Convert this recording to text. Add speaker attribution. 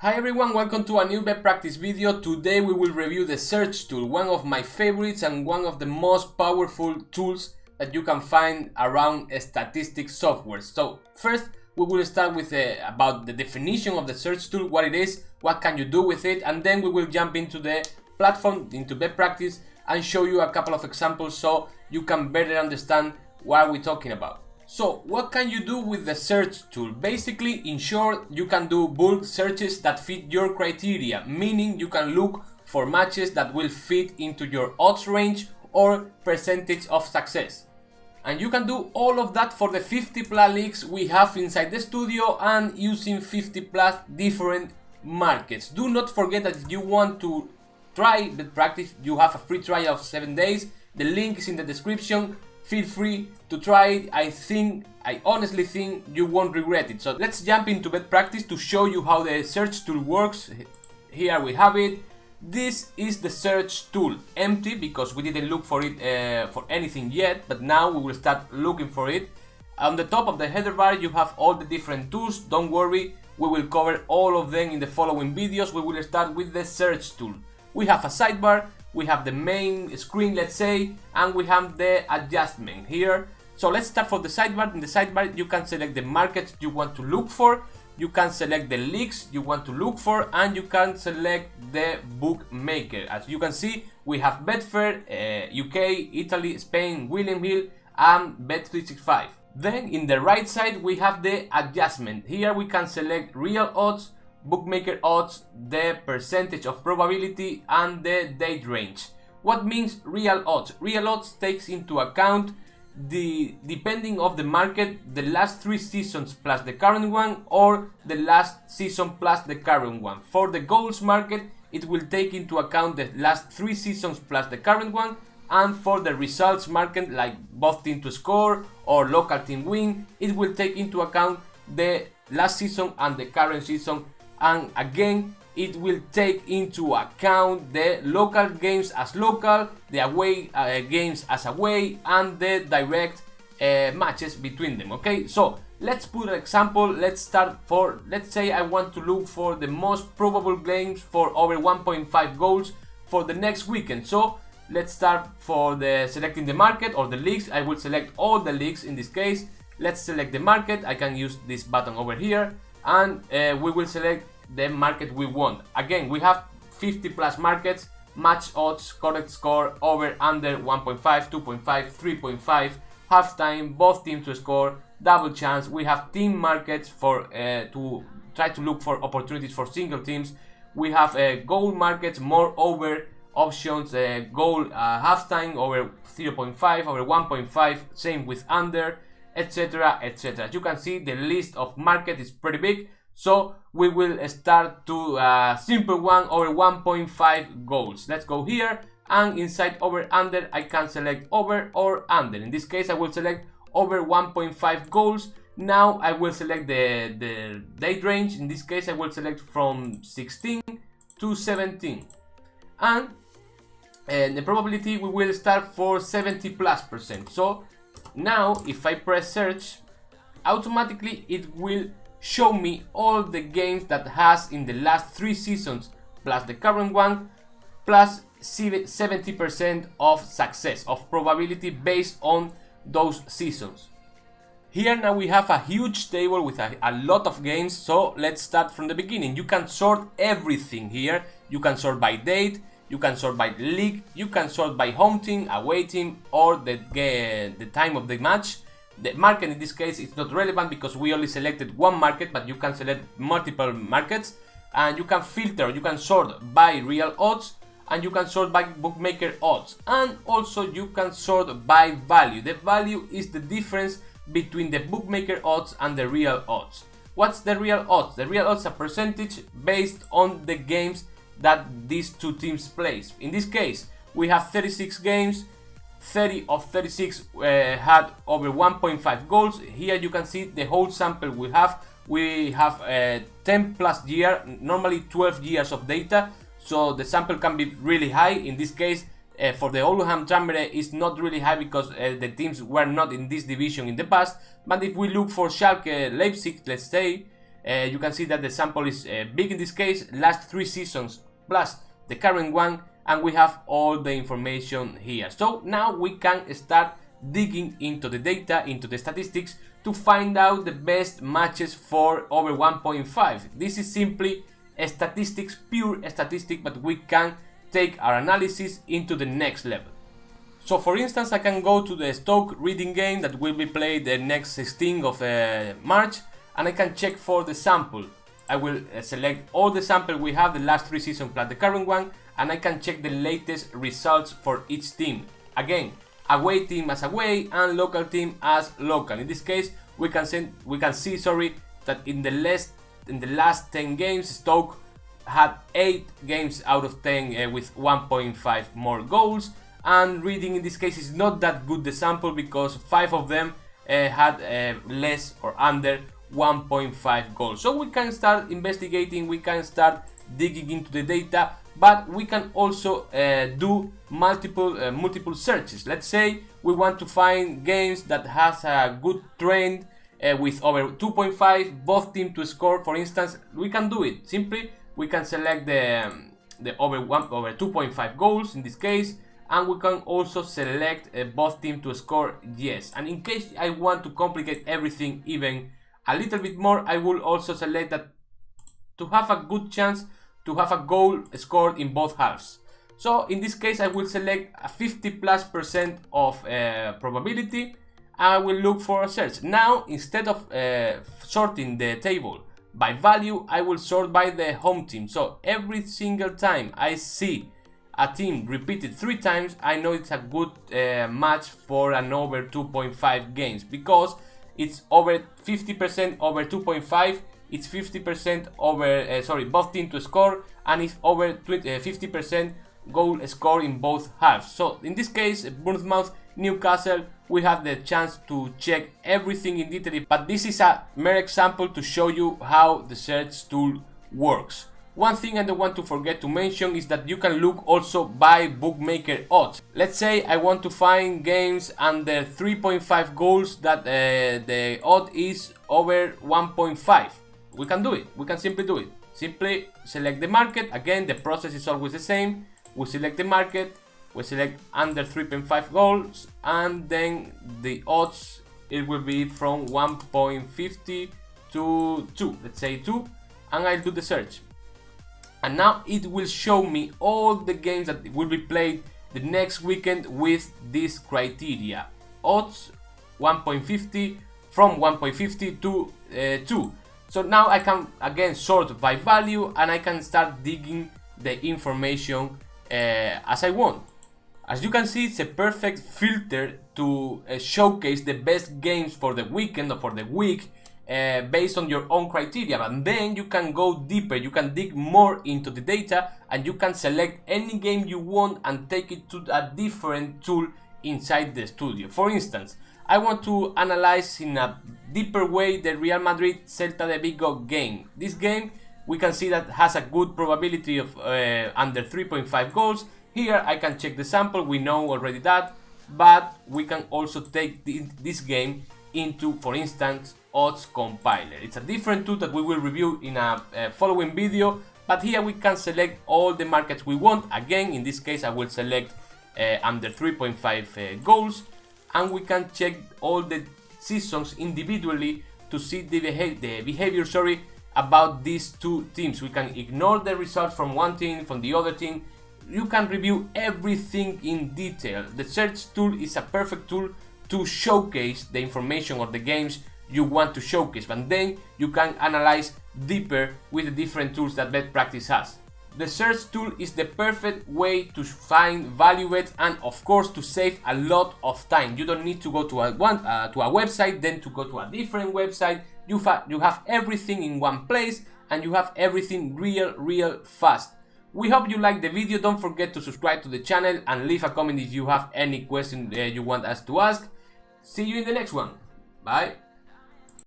Speaker 1: Hi everyone, welcome to a new Betpractice video. Today we will review the search tool, one of my favorites and one of the most powerful tools that you can find around statistics software. So first we will start with about the definition of the search tool, what it is, what can you do with it, and then we will jump into the platform, into Betpractice, and show you a couple of examples so you can better understand what we're talking about. So what can you do with the search tool? Basically, in short, you can do bulk searches that fit your criteria, meaning you can look for matches that will fit into your odds range or percentage of success. And you can do all of that for the 50 plus leagues we have inside the studio and using 50 plus different markets. Do not forget that if you want to try Betpractice, you have a free trial of 7 days. The link is in the description. Feel free to try it. I honestly think you won't regret it. So let's jump into Betpractice to show you how the search tool works. Here we have it. This is the search tool, empty because we didn't look for it for anything yet, but now we will start looking for it. On the top of the header bar you have all the different tools. Don't worry, we will cover all of them in the following videos. We will start with the search tool. We have a sidebar. We have the main screen, let's say, and we have the adjustment here. So let's start for the sidebar. In the sidebar, you can select the markets you want to look for, you can select the leagues you want to look for, and you can select the bookmaker. As you can see, we have Betfair, UK, Italy, Spain, William Hill, and Bet365. Then in the right side, we have the adjustment. Here we can select real odds, bookmaker odds, the percentage of probability, and the date range. What means real odds? Real odds takes into account depending of the market, the last 3 seasons plus the current one, or the last season plus the current one. For the goals market, it will take into account the last 3 seasons plus the current one, and for the results market, like both team to score or local team win, it will take into account the last season and the current season. And again, it will take into account the local games as local, the away games as away, and the direct matches between them. Okay, so let's put an example. Let's start for, let's say I want to look for the most probable games for over 1.5 goals for the next weekend. So let's start for the selecting the market or the leagues. I will select all the leagues in this case. Let's select the market. I can use this button over here, and we will select the market we want. Again, we have 50 plus markets, match odds, correct score, over, under 1.5, 2.5, 3.5, halftime, both teams to score, double chance. We have team markets for to try to look for opportunities for single teams. We have goal markets, more over options, goal halftime, over 0.5, over 1.5, same with under, etc, etc. As you can see, the list of market is pretty big. So we will start to a simple one, over 1.5 goals. Let's go here, and inside over under I can select over or under. In this case I will select over 1.5 goals. Now I will select the date range. In this case I will select from 16 to 17. And the probability we will start for 70+%. So now if I press search, automatically it will show me all the games that has in the last 3 seasons plus the current one, plus 70% of success, of probability based on those seasons. Here now we have a huge table with a lot of games. So let's start from the beginning. You can sort everything here. You can sort by date, you can sort by league, you can sort by home team, away team, or the time of the match. The market in this case is not relevant because we only selected one market, but you can select multiple markets, and you can filter, you can sort by real odds, and you can sort by bookmaker odds, and also you can sort by value. The value is the difference between the bookmaker odds and the real odds. What's the real odds? The real odds is a percentage based on the games that these two teams play. In this case, we have 36 games. 30 of 36 had over 1.5 goals. Here you can see the whole sample we have. We have 10 plus year, normally 12 years of data, so the sample can be really high. In this case, for the Oldham Tranmere is not really high because the teams were not in this division in the past. But if we look for Schalke Leipzig, let's say, You can see that the sample is big in this case, last 3 seasons plus the current one, and we have all the information here. So now we can start digging into the data, into the statistics, to find out the best matches for over 1.5. This is simply a statistics, pure statistic, but we can take our analysis into the next level. So for instance, I can go to the Stoke reading game that will be played the next 16th of March, and I can check for the sample. I will select all the sample we have, the last 3 seasons plus the current one, and I can check the latest results for each team. Again, away team as away and local team as local. In this case, we can see that in the last 10 games, Stoke had 8 games out of 10 with 1.5 more goals, and reading in this case is not that good the sample because 5 of them had less or under 1.5 goals. So we can start investigating, we can start digging into the data, but we can also do multiple searches. Let's say we want to find games that has a good trend with over 2.5 both teams to score. For instance, we can do it simply. We can select the over 2.5 goals in this case, and we can also select both teams to score yes. And in case I want to complicate everything even a little bit more, I will also select that to have a good chance to have a goal scored in both halves. So in this case, I will select a 50+% of probability. I will look for a search. Now, instead of sorting the table by value, I will sort by the home team. So every single time I see a team repeated 3 times, I know it's a good match for an over 2.5 games, because it's over 50% over 2.5, it's 50% over, both teams to score, and it's over 50% goal score in both halves. So in this case, Bournemouth, Newcastle, we have the chance to check everything in detail, but this is a mere example to show you how the search tool works. One thing I don't want to forget to mention is that you can look also by bookmaker odds. Let's say I want to find games under 3.5 goals that the odd is over 1.5. We can do it. We can simply do it. Simply select the market. Again, the process is always the same. We select the market, we select under 3.5 goals, and then the odds, it will be from 1.50 to 2, let's say 2, and I'll do the search. And now it will show me all the games that will be played the next weekend with this criteria. Odds 1.50, from 1.50 to 2. So now I can again sort by value, and I can start digging the information as I want. As you can see, it's a perfect filter to showcase the best games for the weekend or for the week based on your own criteria. And then you can go deeper, you can dig more into the data, and you can select any game you want and take it to a different tool inside the studio. For instance, I want to analyze in a deeper way the Real Madrid Celta de Vigo game. This game, we can see that has a good probability of under 3.5 goals. Here I can check the sample, we know already that, but we can also take this game into, for instance, odds compiler. It's a different tool that we will review in a following video, but here we can select all the markets we want. Again, in this case I will select under 3.5 goals, and we can check all the seasons individually to see the behavior about these two teams. We can ignore the results from one team, from the other team. You can review everything in detail. The search tool is a perfect tool to showcase the information of the games you want to showcase, but then you can analyze deeper with the different tools that Betpractice has. The search tool is the perfect way to find value bets, and of course to save a lot of time. You don't need to go to a website, then to go to a different website. You have everything in one place, and you have everything real fast. We hope you liked the video. Don't forget to subscribe to the channel and leave a comment if you have any question you want us to ask. See you in the next one. Bye.